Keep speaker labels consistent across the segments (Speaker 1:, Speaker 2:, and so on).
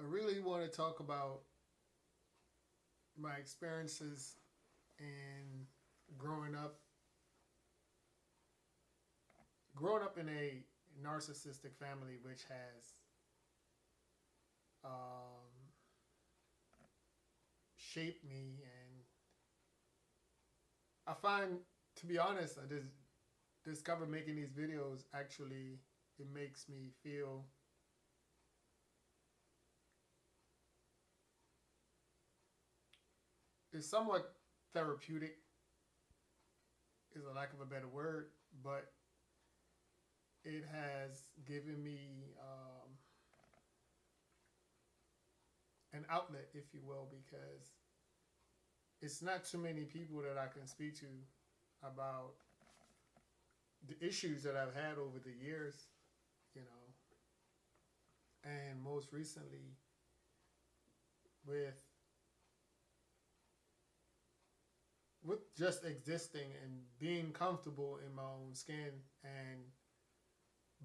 Speaker 1: really want to talk about my experiences in growing up growing up in a narcissistic family, which has um, shaped me. And I find, to be honest, I just discovered making these videos actually it makes me feel it's somewhat therapeutic is a lack of a better word, but it has given me an outlet, if you will, because it's not too many people that I can speak to about the issues that I've had over the years, you know, and most recently with just existing and being comfortable in my own skin and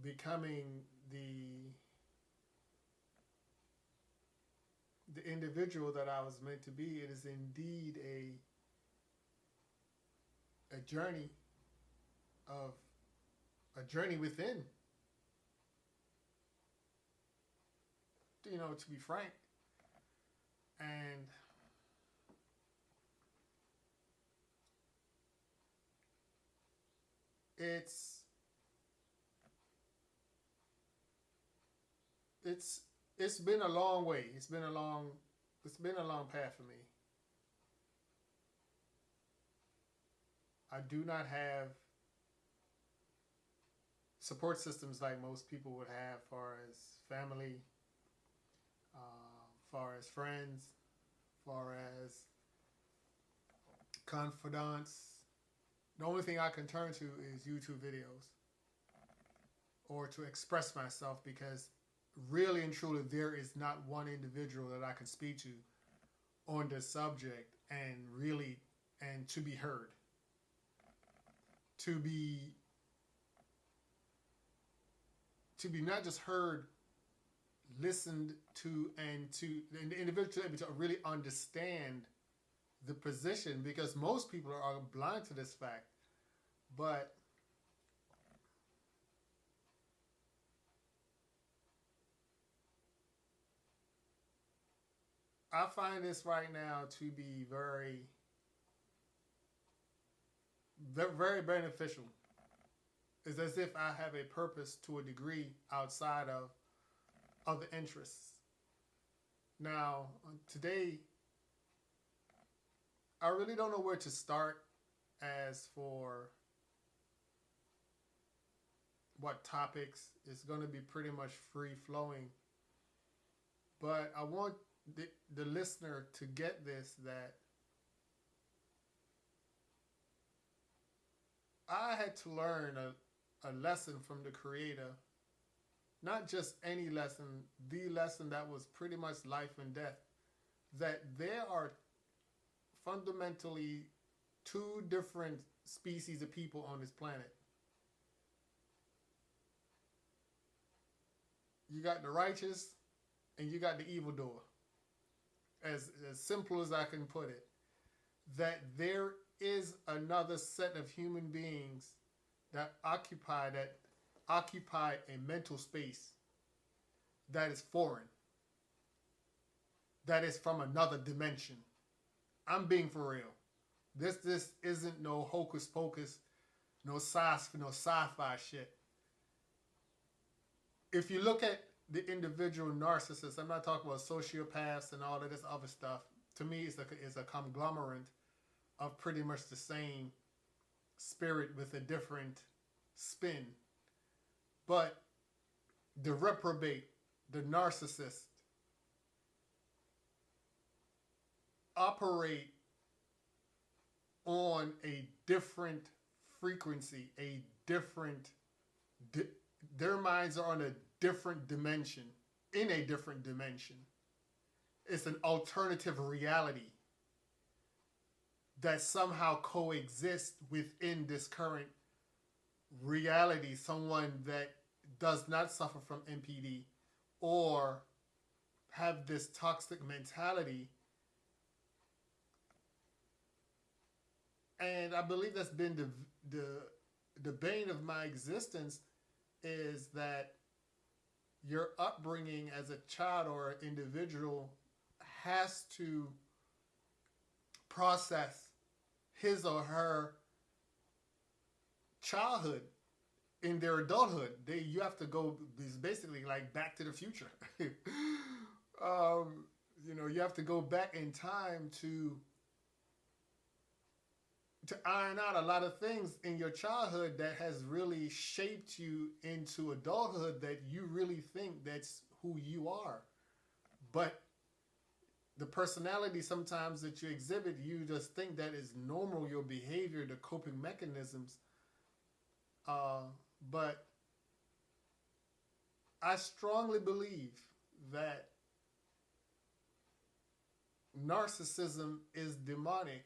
Speaker 1: becoming the individual that I was meant to be. It is indeed a journey of a journey within. You know, to be frank, and it's it's it's been a long way. It's been a long path for me. I do not have support systems like most people would have, far as family, far as friends, far as confidants. The only thing I can turn to is YouTube videos or to express myself because really and truly there is not one individual that I can speak to on this subject and really and to be heard, to be not just heard, listened to, and the individual to really understand the position, because most people are blind to this fact. But I find this right now to be very beneficial. It's as if I have a purpose to a degree outside of other interests. Now, today, I really don't know where to start as for what topics. It's going to be pretty much free flowing. But I want the listener to get this, that I had to learn a lesson from the Creator. Not just any lesson, the lesson that was pretty much life and death. That there are fundamentally two different species of people on this planet. You got the righteous and you got the evildoer. As simple as I can put it. That there is another set of human beings that occupy a mental space that is foreign, that is from another dimension. I'm being for real. This isn't no hocus pocus, no sci-fi shit. If you look at the individual narcissist, I'm not talking about sociopaths and all of this other stuff. To me, it's a conglomerate of pretty much the same spirit with a different spin. But the reprobate, the narcissist, operate on a different frequency, their minds are on a different dimension, in a different dimension. It's an alternative reality that somehow coexists within this current reality. Someone that does not suffer from MPD or have this toxic mentality. And I believe that's been the bane of my existence, is that your upbringing as a child or an individual has to process his or her childhood in their adulthood. You have to go, it's basically like Back to the Future. You have to go back in time to iron out a lot of things in your childhood that has really shaped you into adulthood, that you really think that's who you are. But the personality sometimes that you exhibit, you just think that is normal, your behavior, the coping mechanisms. But I strongly believe that narcissism is demonic.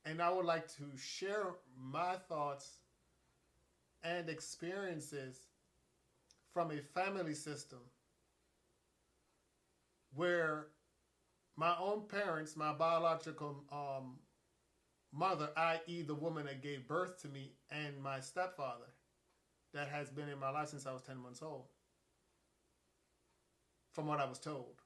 Speaker 1: And I would like to share my thoughts and experiences from a family system where my own parents, my biological mother, i.e. the woman that gave birth to me, and my stepfather that has been in my life since I was 10 months old, from what I was told.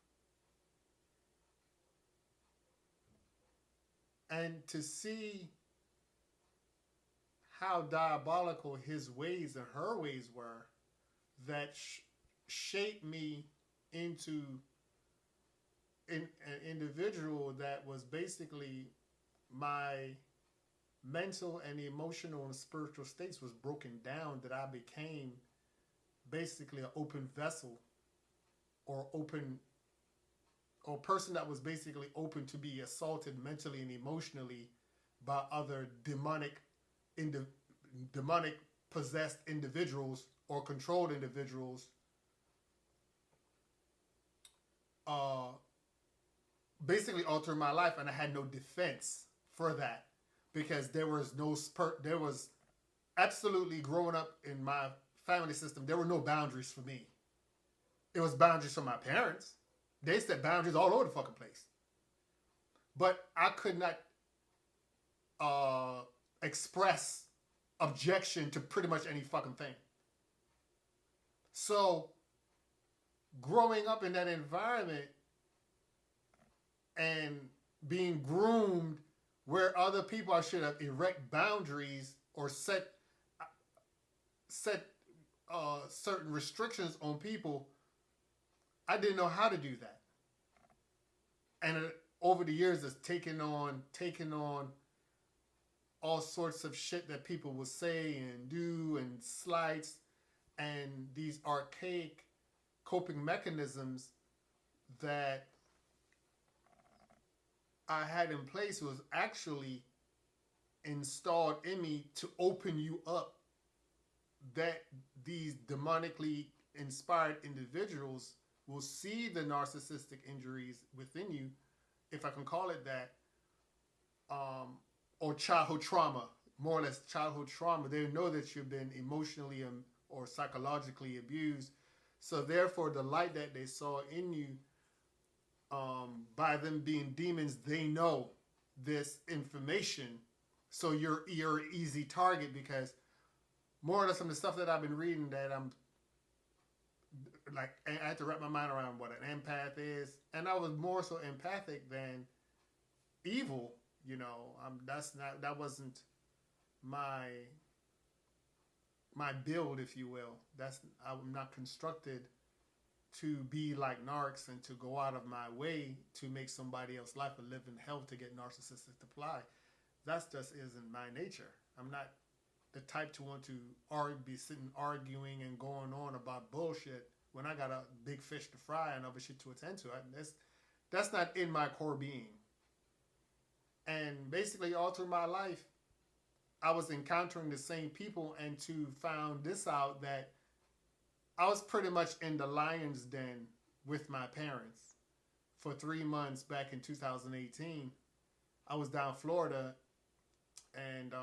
Speaker 1: And to see how diabolical his ways and her ways were, that shaped me into an individual that was basically, my mental and emotional and spiritual states was broken down, that I became basically an open vessel, or person that was basically open to be assaulted mentally and emotionally by other demonic possessed individuals or controlled individuals, basically alter my life. And I had no defense for that, because there was absolutely, growing up in my family system, there were no boundaries for me. It was boundaries for my parents. They set boundaries all over the fucking place. But I could not express objection to pretty much any fucking thing. So, growing up in that environment and being groomed where other people, I should have erect boundaries or set certain restrictions on people, I didn't know how to do that. And over the years, it's taken on all sorts of shit that people will say and do, and slights, and these archaic coping mechanisms that I had in place was actually installed in me to open you up, that these demonically inspired individuals will see the narcissistic injuries within you, if I can call it that, or childhood trauma, more or less childhood trauma. They know that you've been emotionally or psychologically abused. So therefore, the light that they saw in you, by them being demons, they know this information. So you're an easy target, because more or less from the stuff that I've been reading, that I'm like, I had to wrap my mind around what an empath is, and I was more so empathic than evil. That wasn't my build, if you will. I'm not constructed to be like narcs and to go out of my way to make somebody else's life a living hell to get narcissistic supply. That just isn't my nature. I'm not the type to want to be sitting arguing and going on about bullshit when I got a big fish to fry and other shit to attend to. That's not in my core being. And basically all through my life, I was encountering the same people, and to found this out, that I was pretty much in the lion's den with my parents for 3 months back in 2018. I was down Florida and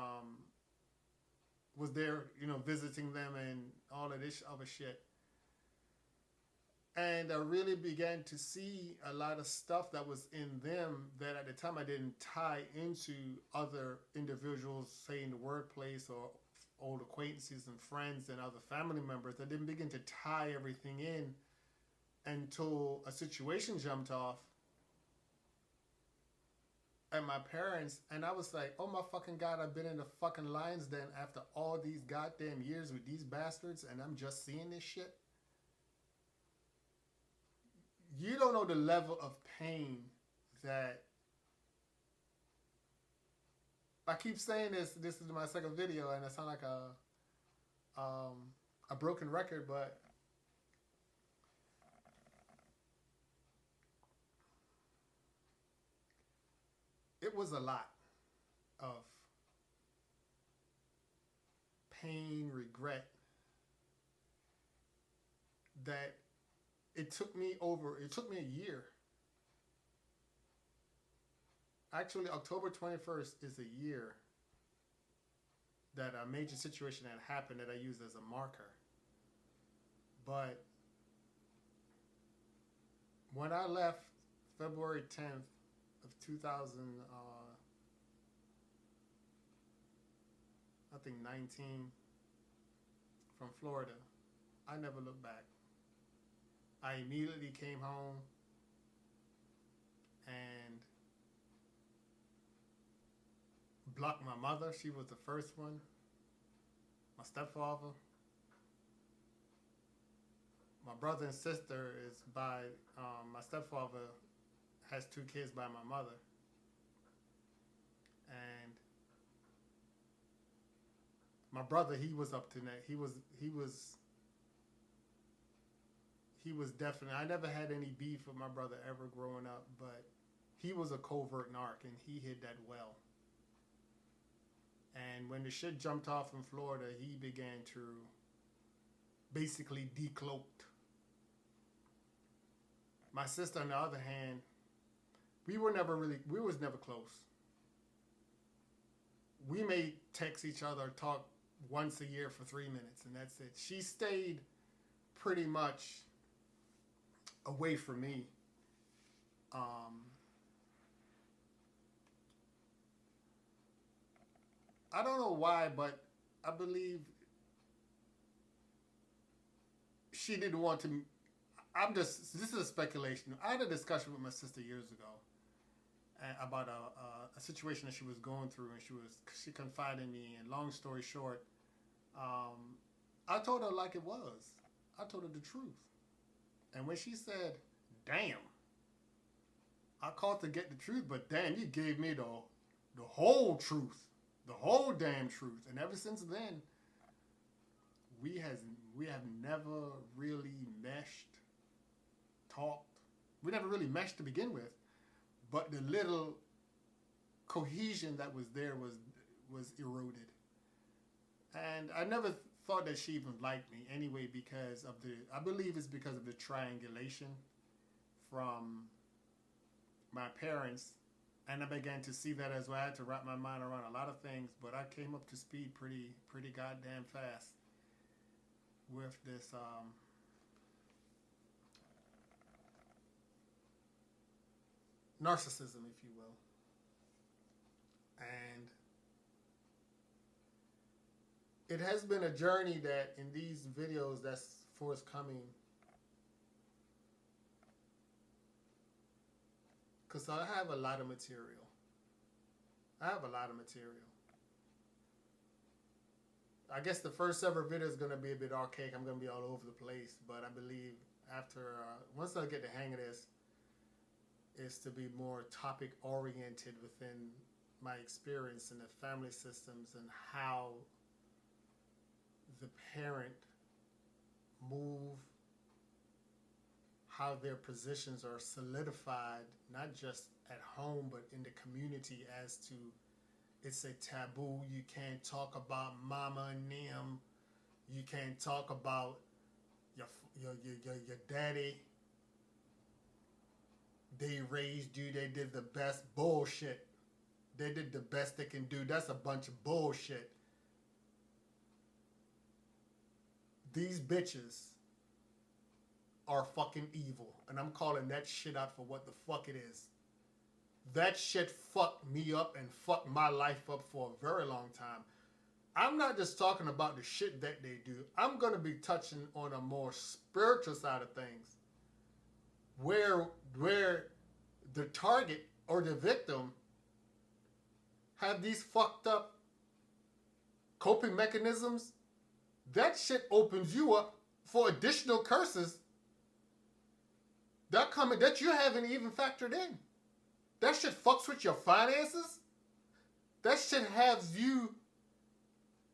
Speaker 1: was there, visiting them and all of this other shit. And I really began to see a lot of stuff that was in them that at the time I didn't tie into other individuals, say in the workplace or old acquaintances and friends and other family members. I didn't begin to tie everything in until a situation jumped off at my parents, and I was like, oh my fucking God, I've been in the fucking lion's den after all these goddamn years with these bastards, and I'm just seeing this shit. You don't know the level of pain that I keep saying this. This is my second video, and I sound like a broken record, but it was a lot of pain, regret that it took me a year. Actually, October 21st is a year that a major situation had happened that I used as a marker. But when I left February 10th of 2019 from Florida, I never looked back. I immediately came home and blocked my mother. She was the first one. My stepfather. My brother and sister is by, my stepfather has 2 kids by my mother. And my brother, he was up to that. He was definitely, I never had any beef with my brother ever growing up, but he was a covert narc and he hid that well. And when the shit jumped off in Florida, he began to basically decloaked. My sister, on the other hand, we was never close. We may text each other, talk once a year for 3 minutes, and that's it. She stayed pretty much away from me. I don't know why, but I believe she didn't want to. This is a speculation. I had a discussion with my sister years ago about a situation that she was going through, and she confided in me, and long story short, I told her like it was. I told her the truth. And when she said, damn, I called to get the truth, but damn, you gave me the whole truth. The whole damn truth. And ever since then, we have never really meshed, talked. We never really meshed to begin with. But the little cohesion that was there was eroded. And I never thought that she even liked me anyway I believe it's because of the triangulation from my parents. And I began to see that as well. I had to wrap my mind around a lot of things, but I came up to speed pretty goddamn fast with this narcissism, if you will. And it has been a journey that in these videos that's forthcoming, because I have a lot of material. I guess the first several videos is going to be a bit archaic. I'm going to be all over the place. But I believe after, once I get the hang of this, is to be more topic oriented within my experience in the family systems and how the parent move, how their positions are solidified, not just at home, but in the community as to it's a taboo. You can't talk about mama and them. You can't talk about your daddy. They raised you. They did the best. Bullshit. They did the best they can do. That's a bunch of bullshit. These bitches are fucking evil. And I'm calling that shit out for what the fuck it is. That shit fucked me up and fucked my life up for a very long time. I'm not just talking about the shit that they do. I'm going to be touching on a more spiritual side of things. Where the target or the victim have these fucked up coping mechanisms. That shit opens you up for additional curses that you haven't even factored in. That shit fucks with your finances. That shit has you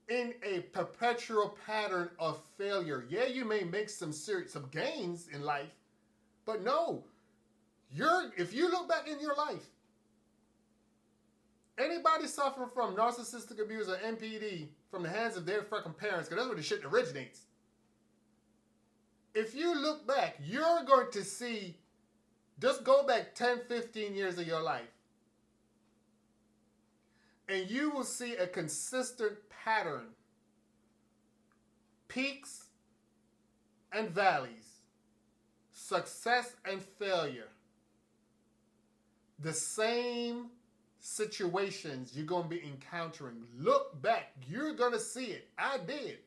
Speaker 1: in a perpetual pattern of failure. Yeah, you may make some gains in life, but no, if you look back in your life, anybody suffering from narcissistic abuse or NPD from the hands of their fucking parents, because that's where the shit originates. If you look back, you're going to see, just go back 10, 15 years of your life, and you will see a consistent pattern. Peaks and valleys. Success and failure. The same situations you're going to be encountering. Look back. You're going to see it. I did.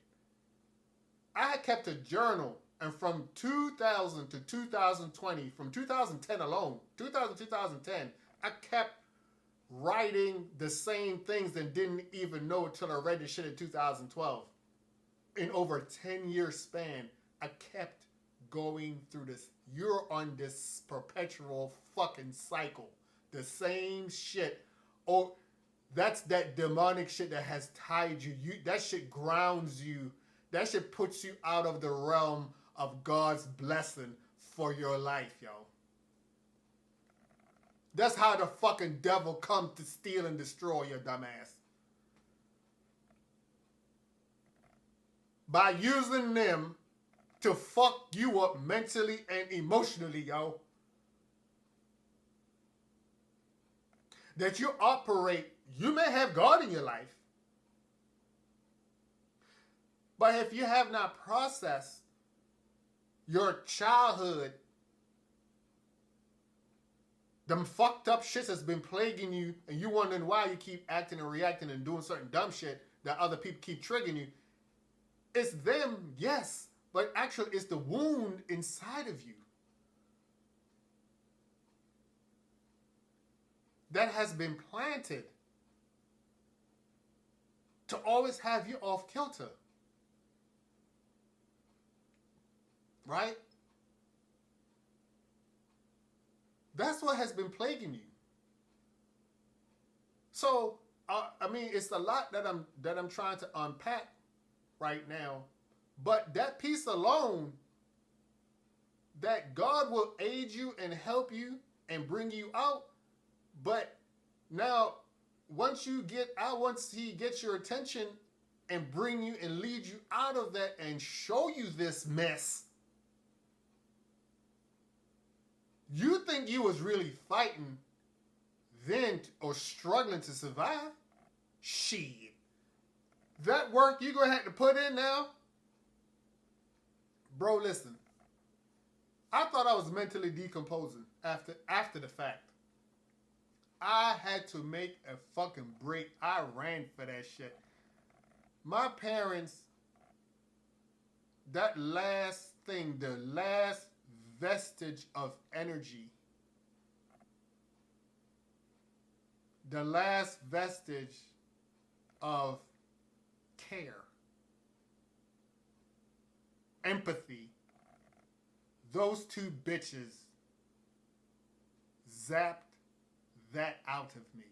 Speaker 1: I had kept a journal, and from 2000 to 2020, from 2010 alone, 2010, I kept writing the same things and didn't even know until I read the shit in 2012. In over a 10-year span, I kept going through this. You're on this perpetual fucking cycle. The same shit. Oh, that's that demonic shit that has tied you. That shit grounds you. That shit puts you out of the realm of God's blessing for your life, yo. That's how the fucking devil comes to steal and destroy your dumbass. By using them to fuck you up mentally and emotionally, yo. That you operate, you may have God in your life, but if you have not processed your childhood, them fucked up shit that's been plaguing you, and you wondering why you keep acting and reacting and doing certain dumb shit that other people keep triggering you. It's them, yes, but actually it's the wound inside of you that has been planted to always have you off kilter. Right? That's what has been plaguing you. So, I mean, it's a lot that I'm trying to unpack right now, but that piece alone, that God will aid you and help you and bring you out. But now, once you get out, once he gets your attention and bring you and lead you out of that and show you this mess, you think you was really fighting then or struggling to survive? Shit. That work you gonna have to put in now? Bro, listen. I thought I was mentally decomposing after the fact. I had to make a fucking break. I ran for that shit. My parents, that last thing, the last vestige of energy, the last vestige of care, empathy, those two bitches zapped that out of me.